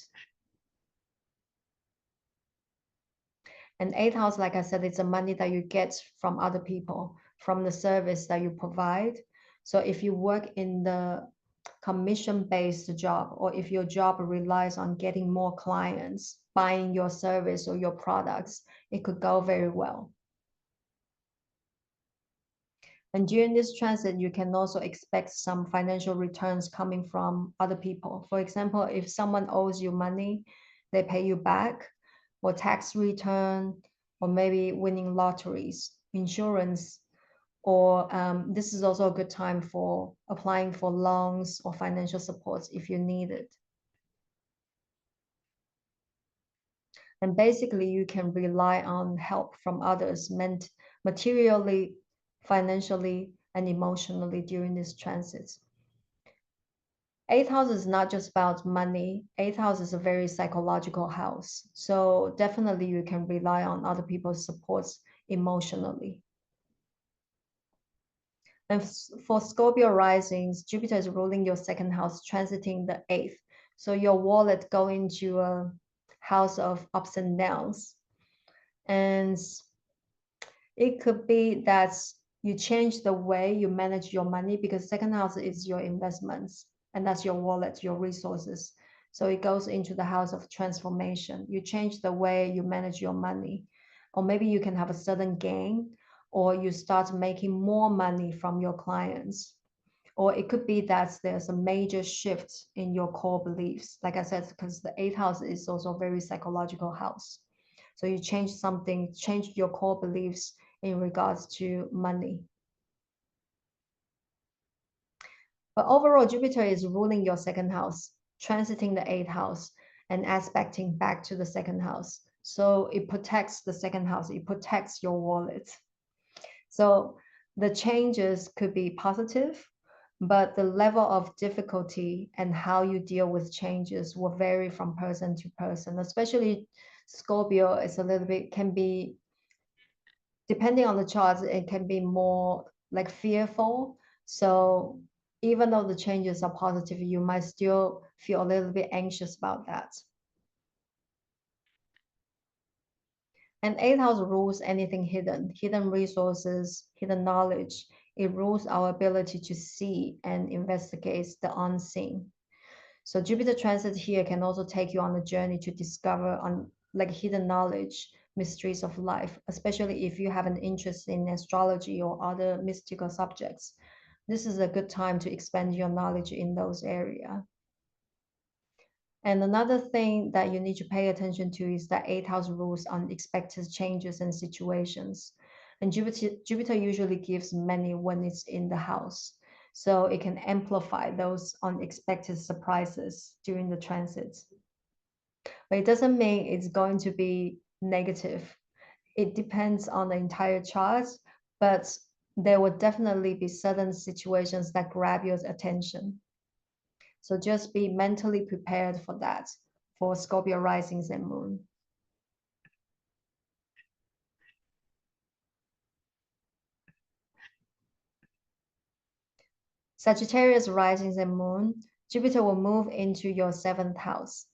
B: And eighth house, like I said, it's the money that you get from other people, from the service that you provide. So if you work in the commission-based job, or if your job relies on getting more clients buying your service or your products, it could go very well. And during this transit, you can also expect some financial returns coming from other people. For example, if someone owes you money, they pay you back, or tax return, or maybe winning lotteries, insurance, or this is also a good time for applying for loans or financial support if you need it. And basically, you can rely on help from others, meant materially, financially, and emotionally during this transit. Eighth house is not just about money. Eighth house is a very psychological house. So definitely you can rely on other people's supports emotionally. And for Scorpio risings, Jupiter is ruling your second house, transiting the eighth. So your wallet going to a house of ups and downs. And it could be that you change the way you manage your money, because second house is your investments, and that's your wallet, your resources. So it goes into the house of transformation. You change the way you manage your money, or maybe you can have a sudden gain, or you start making more money from your clients. Or it could be that there's a major shift in your core beliefs. Like I said, because the eighth house is also a very psychological house. So you change something, change your core beliefs in regards to money. But overall, Jupiter is ruling your second house, transiting the eighth house, and aspecting back to the second house. So it protects the second house, it protects your wallet. So the changes could be positive, but the level of difficulty and how you deal with changes will vary from person to person. Especially Scorpio is a little bit, can be, depending on the charts, it can be more like fearful. So even though the changes are positive, you might still feel a little bit anxious about that. And eighth house rules anything hidden, hidden resources, hidden knowledge. It rules our ability to see and investigate the unseen. So Jupiter transit here can also take you on a journey to discover on like hidden knowledge, mysteries of life, especially if you have an interest in astrology or other mystical subjects. This is a good time to expand your knowledge in those areas. And another thing that you need to pay attention to is that eighth house rules unexpected changes and situations. And Jupiter usually gives many when it's in the house. So it can amplify those unexpected surprises during the transits. But it doesn't mean it's going to be negative. It depends on the entire chart, but there will definitely be certain situations that grab your attention. So just be mentally prepared for that, for Scorpio risings and moon. Sagittarius risings and moon, Jupiter will move into your seventh house.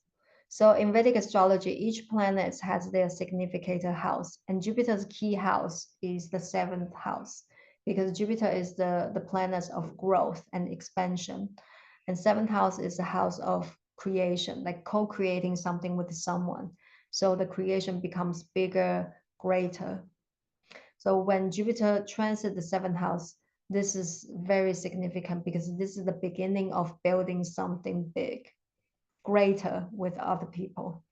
B: So in Vedic astrology, each planet has their significant house, and Jupiter's key house is the seventh house because Jupiter is the planet of growth and expansion. And seventh house is the house of creation, like co-creating something with someone. So the creation becomes bigger, greater. So when Jupiter transits the seventh house, this is very significant because this is the beginning of building something big, greater with other people.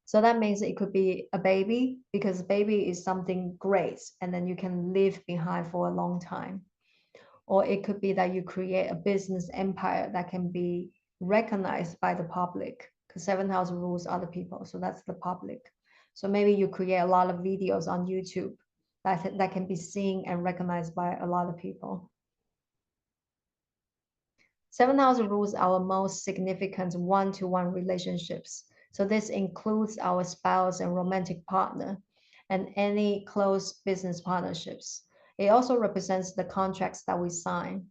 B: So that means it could be a baby because baby is something great and then you can live behind for a long time. Or it could be that you create a business empire that can be recognized by the public because seventh house rules other people. So that's the public. So maybe you create a lot of videos on YouTube that can be seen and recognized by a lot of people. Seventh house rules our most significant one-to-one relationships. So this includes our spouse and romantic partner and any close business partnerships. It also represents the contracts that we sign.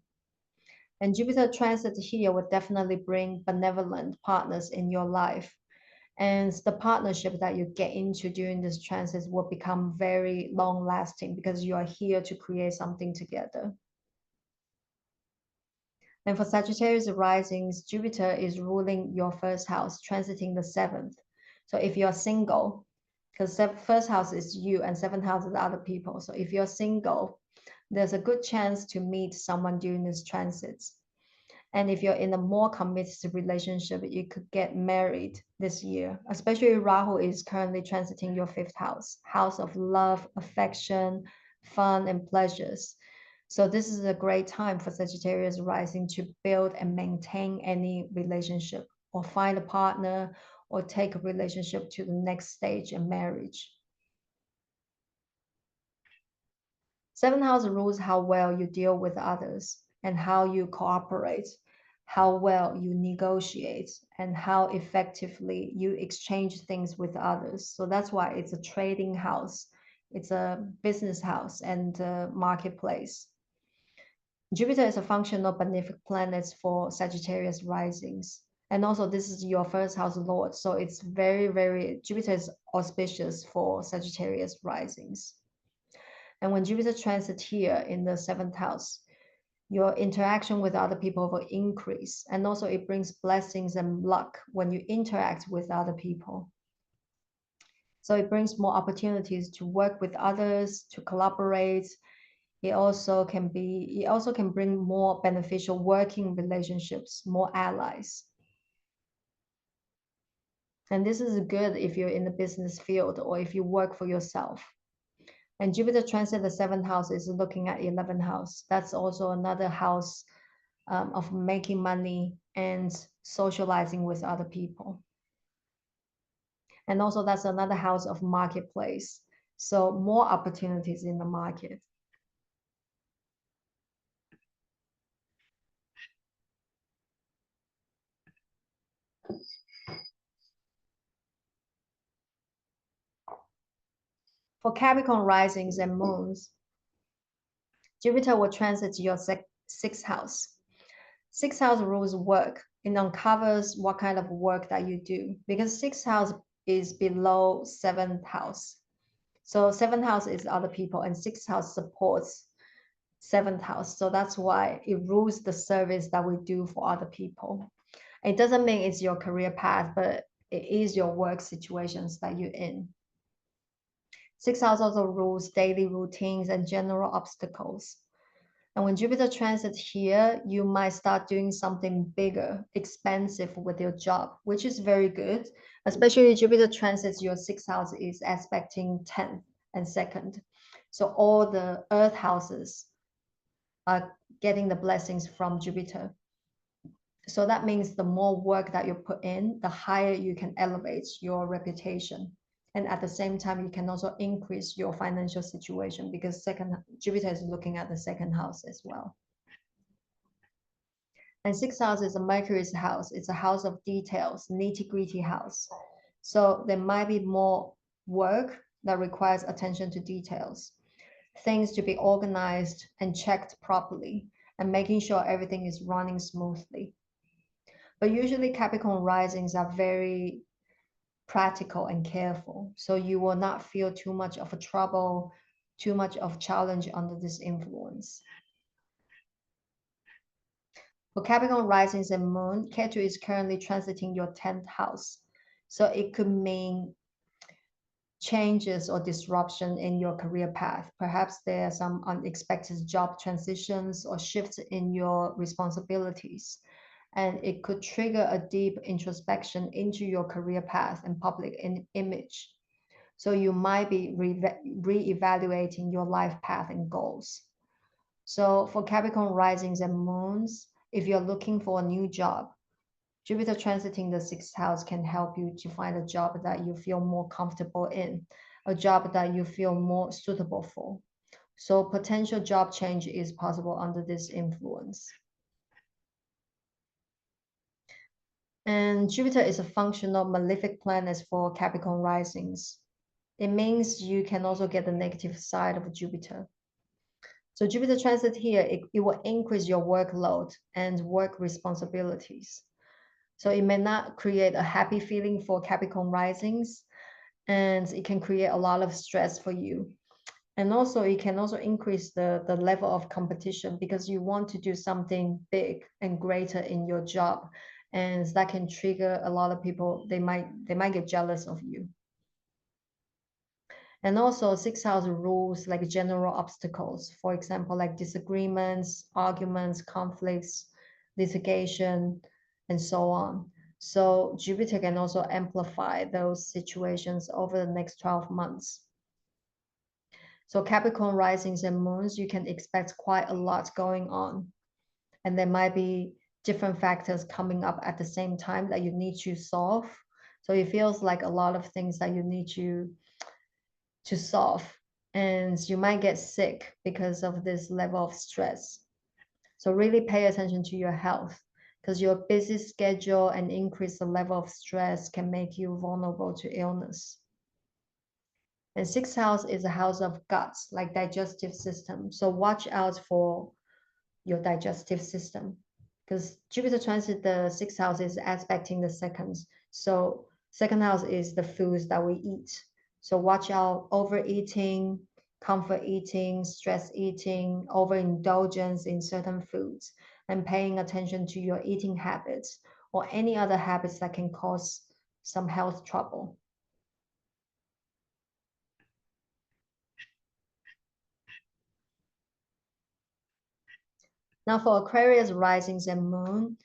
B: And Jupiter transit here will definitely bring benevolent partners in your life. And the partnership that you get into during this transit will become very long lasting because you are here to create something together. And for Sagittarius risings, Jupiter is ruling your first house, transiting the seventh. So if you're single, because first house is you and seventh house is other people. So if you're single, there's a good chance to meet someone during this transit. And if you're in a more committed relationship, you could get married this year. Especially Rahu is currently transiting your fifth house, house of love, affection, fun, and pleasures. So this is a great time for Sagittarius rising to build and maintain any relationship or find a partner or take a relationship to the next stage in marriage. Seventh house rules how well you deal with others and how you cooperate, how well you negotiate, and how effectively you exchange things with others. So that's why it's a trading house, it's a business house, and a marketplace. Jupiter is a functional benefic planet for Sagittarius risings. And also, this is your first house lord. So it's Jupiter is auspicious for Sagittarius risings. And when Jupiter transits here in the seventh house, your interaction with other people will increase. And also, it brings blessings and luck when you interact with other people. So it brings more opportunities to work with others, to collaborate. It also can bring more beneficial working relationships, more allies. And this is good if you're in the business field or if you work for yourself. And Jupiter transit the seventh house is looking at 11th house. That's also another house of making money and socializing with other people. And also that's another house of marketplace. So more opportunities in the market. For Capricorn risings and moons, Jupiter will transit your sixth house. Sixth house rules work. It uncovers what kind of work that you do because sixth house is below seventh house. So seventh house is other people and sixth house supports seventh house. So that's why it rules the service that we do for other people. It doesn't mean it's your career path, but it is your work situations that you're in. Sixth house also rules daily routines and general obstacles. And when Jupiter transits here, you might start doing something bigger, expensive with your job, which is very good. Especially Jupiter transits your sixth house is aspecting 10th and 2nd. So all the earth houses are getting the blessings from Jupiter. So that means the more work that you put in, the higher you can elevate your reputation. And at the same time, you can also increase your financial situation because second Jupiter is looking at the second house as well. And sixth house is a Mercury's house. It's a house of details, nitty-gritty house. So there might be more work that requires attention to details, things to be organized and checked properly, and making sure everything is running smoothly. But usually Capricorn risings are very practical and careful. So you will not feel too much of a trouble, too much of challenge under this influence. For Capricorn risings and moon, Ketu is currently transiting your 10th house. So it could mean changes or disruption in your career path. Perhaps there are some unexpected job transitions or shifts in your responsibilities. And it could trigger a deep introspection into your career path and public image. So you might be re-evaluating your life path and goals. So for Capricorn risings and moons, if you're looking for a new job, Jupiter transiting the sixth house can help you to find a job that you feel more comfortable in, a job that you feel more suitable for. So potential job change is possible under this influence. And Jupiter is a functional malefic planet for Capricorn risings. It means you can also get the negative side of Jupiter. So Jupiter transit here, it will increase your workload and work responsibilities. So it may not create a happy feeling for Capricorn risings, and it can create a lot of stress for you. And also it can also increase the level of competition because you want to do something big and greater in your job. And that can trigger a lot of people, they might get jealous of you. And also sixth house rules like general obstacles, for example, like disagreements, arguments, conflicts, litigation, and so on. So Jupiter can also amplify those situations over the next 12 months. So Capricorn risings and moons, you can expect quite a lot going on. And there might be different factors coming up at the same time that you need to solve. So it feels like a lot of things that you need to solve. And you might get sick because of this level of stress. So really pay attention to your health because your busy schedule and increase the level of stress can make you vulnerable to illness. And sixth house is a house of guts, like digestive system. So watch out for your digestive system because Jupiter transit the sixth house is aspecting the second. So second house is the foods that we eat. So watch out overeating, comfort eating, stress eating, overindulgence in certain foods, and paying attention to your eating habits or any other habits that can cause some health trouble. Now for Aquarius risings and moon,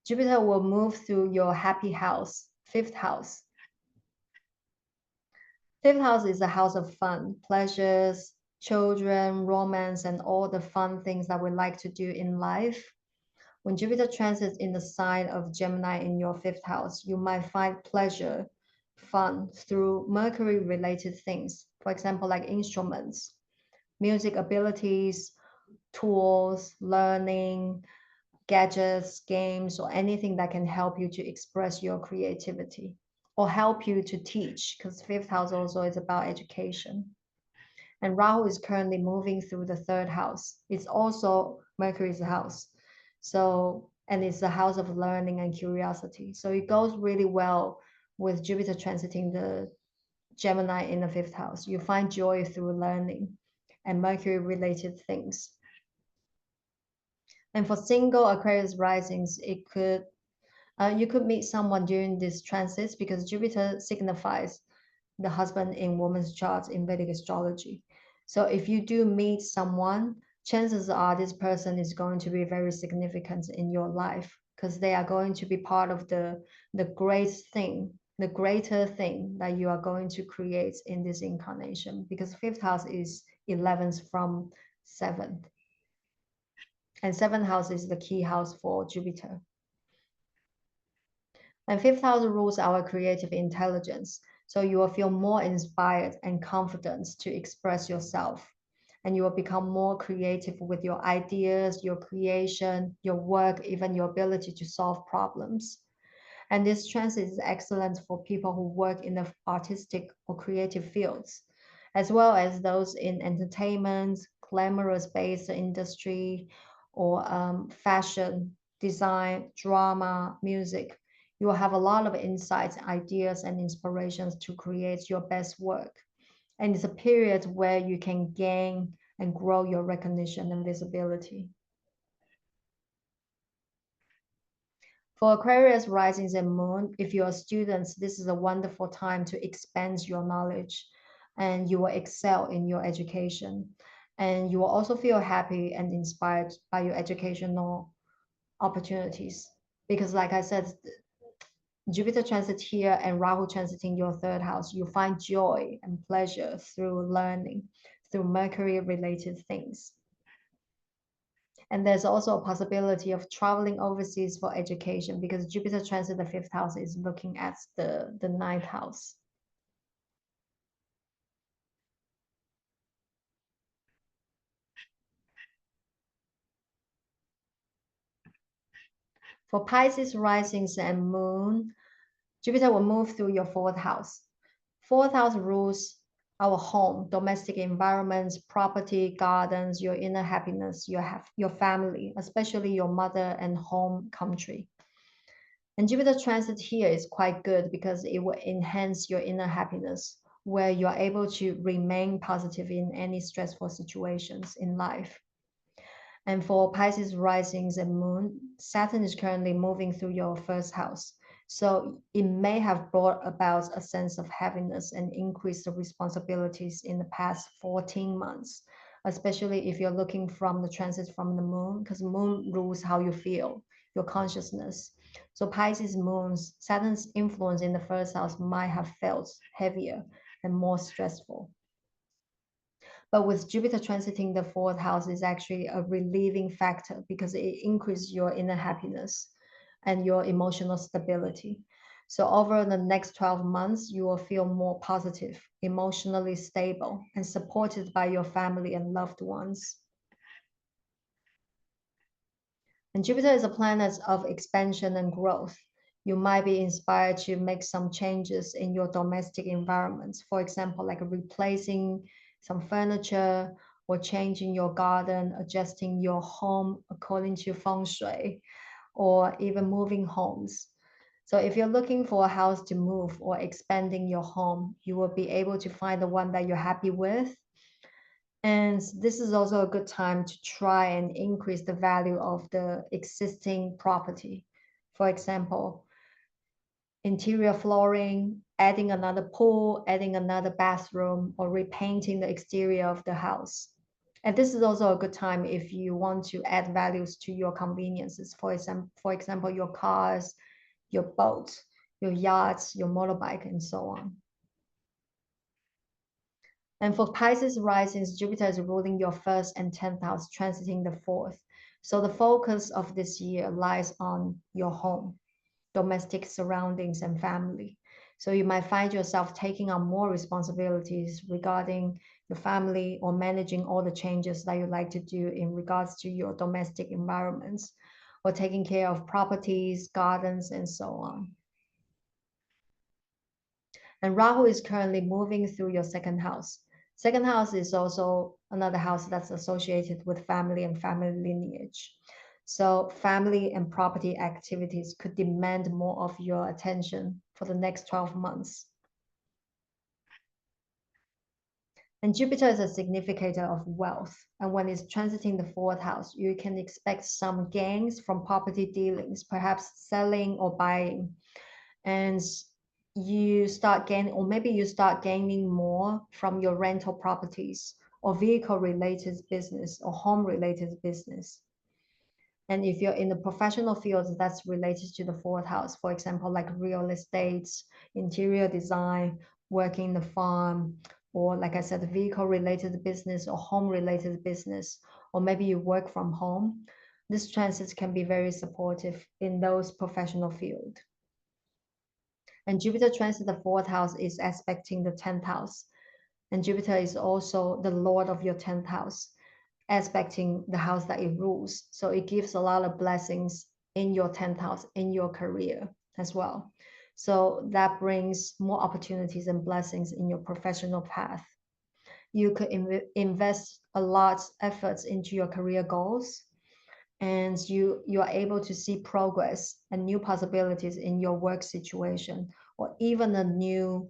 B: Jupiter will move through your happy house, fifth house. Fifth house is a house of fun, pleasures, children, romance, and all the fun things that we like to do in life. When Jupiter transits in the sign of Gemini in your fifth house, you might find pleasure, fun through Mercury related things. For example, like instruments, music abilities, tools, learning, gadgets, games, or anything that can help you to express your creativity or help you to teach, because fifth house also is about education. And Rahu is currently moving through the third house. It's also Mercury's house. So, and it's the house of learning and curiosity. So it goes really well with Jupiter transiting the Gemini in the fifth house. You find joy through learning and Mercury related things. And for single Aquarius risings, it could you could meet someone during these transits because Jupiter signifies the husband in woman's charts in Vedic astrology. So if you do meet someone, chances are this person is going to be very significant in your life because they are going to be part of the great thing, the greater thing that you are going to create in this incarnation. Because fifth house is 11th from seventh, and seventh house is the key house for Jupiter. And fifth house rules our creative intelligence. So you will feel more inspired and confident to express yourself. And you will become more creative with your ideas, your creation, your work, even your ability to solve problems. And this transit is excellent for people who work in the artistic or creative fields, as well as those in entertainment, glamorous-based industry, or fashion, design, drama, music. You will have a lot of insights, ideas, and inspirations to create your best work. And it's a period where you can gain and grow your recognition and visibility. For Aquarius risings and moon, if you're students, this is a wonderful time to expand your knowledge and you will excel in your education. And you will also feel happy and inspired by your educational opportunities. Because, like I said, Jupiter transit here and Rahu transiting your third house, you find joy and pleasure through learning, through Mercury related things. And there's also a possibility of traveling overseas for education because Jupiter transit the fifth house is looking at the ninth house. For Pisces risings and moon, Jupiter will move through your fourth house. Fourth house rules our home, domestic environments, property, gardens, your inner happiness, your family, especially your mother and home country. And Jupiter transit here is quite good because it will enhance your inner happiness, where you are able to remain positive in any stressful situations in life. And for Pisces risings and moon, Saturn is currently moving through your first house. So it may have brought about a sense of heaviness and increased the responsibilities in the past 14 months, especially if you're looking from the transit from the moon, because moon rules how you feel, your consciousness. So Pisces moons, Saturn's influence in the first house might have felt heavier and more stressful. But with Jupiter transiting the fourth house is actually a relieving factor because it increases your inner happiness and your emotional stability. So over the next 12 months, you will feel more positive, emotionally stable, and supported by your family and loved ones. And Jupiter is a planet of expansion and growth. You might be inspired to make some changes in your domestic environment. For example, like replacing some furniture or changing your garden, adjusting your home according to feng shui, or even moving homes. So if you're looking for a house to move or expanding your home, you will be able to find the one that you're happy with. And this is also a good time to try and increase the value of the existing property. For example, interior flooring, adding another pool, adding another bathroom, or repainting the exterior of the house. And this is also a good time if you want to add values to your conveniences. For example, your cars, your boats, your yachts, your motorbike, and so on. And for Pisces risings, Jupiter is ruling your first and 10th house, transiting the fourth. So the focus of this year lies on your home, domestic surroundings, and family. So you might find yourself taking on more responsibilities regarding your family or managing all the changes that you like to do in regards to your domestic environments or taking care of properties, gardens, and so on. And Rahu is currently moving through your second house. Second house is also another house that's associated with family and family lineage. So family and property activities could demand more of your attention for the next 12 months. And Jupiter is a significator of wealth. And when it's transiting the fourth house, you can expect some gains from property dealings, perhaps selling or buying. And you start gaining, or maybe you start gaining more from your rental properties or vehicle related business or home related business. And if you're in the professional fields that's related to the fourth house, for example, like real estate, interior design, working in the farm, or like I said, vehicle related business or home related business, or maybe you work from home, this transit can be very supportive in those professional field. And Jupiter transit the fourth house is aspecting the 10th house. And Jupiter is also the lord of your 10th house, aspecting the house that it rules. So it gives a lot of blessings in your 10th house, in your career as well. So that brings more opportunities and blessings in your professional path. You could invest a lot efforts into your career goals, and you are able to see progress and new possibilities in your work situation, or even a new,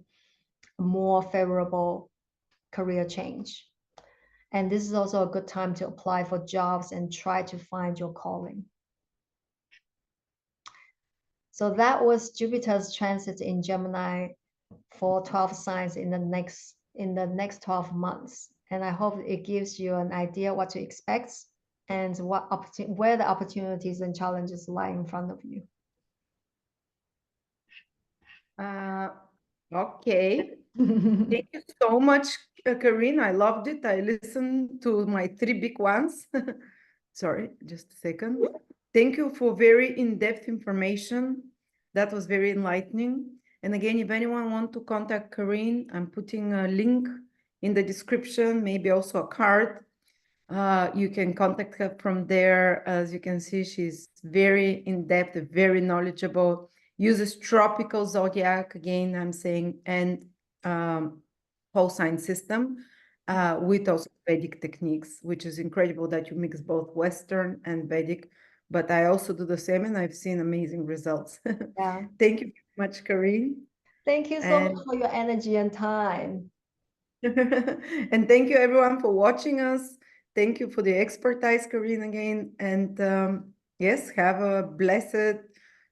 B: more favorable career change. And this is also a good time to apply for jobs and try to find your calling. So that was Jupiter's transit in Gemini for 12 signs in the next 12 months. And I hope it gives you an idea what to expect and where the opportunities and challenges lie in front of you.
A: Okay. Thank you so much, Karine. I loved it. I listened to my 3 big ones. Sorry, just a second. Thank you for very in-depth information. That was very enlightening. And again, if anyone wants to contact Karine, I'm putting a link in the description, maybe also a card. You can contact her from there. As you can see, she's very in-depth, very knowledgeable, uses tropical zodiac, again, I'm saying, and whole sign system with also Vedic techniques, which is incredible that you mix both Western and Vedic. But I also do the same, and I've seen amazing results.
B: Yeah.
A: Thank you very much, Karine.
B: Thank you so much for your energy and time.
A: And thank you everyone for watching us. Thank you for the expertise, Karine, again. And yes, have a blessed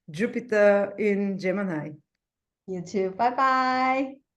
A: Jupiter in Gemini.
B: You too. Bye bye.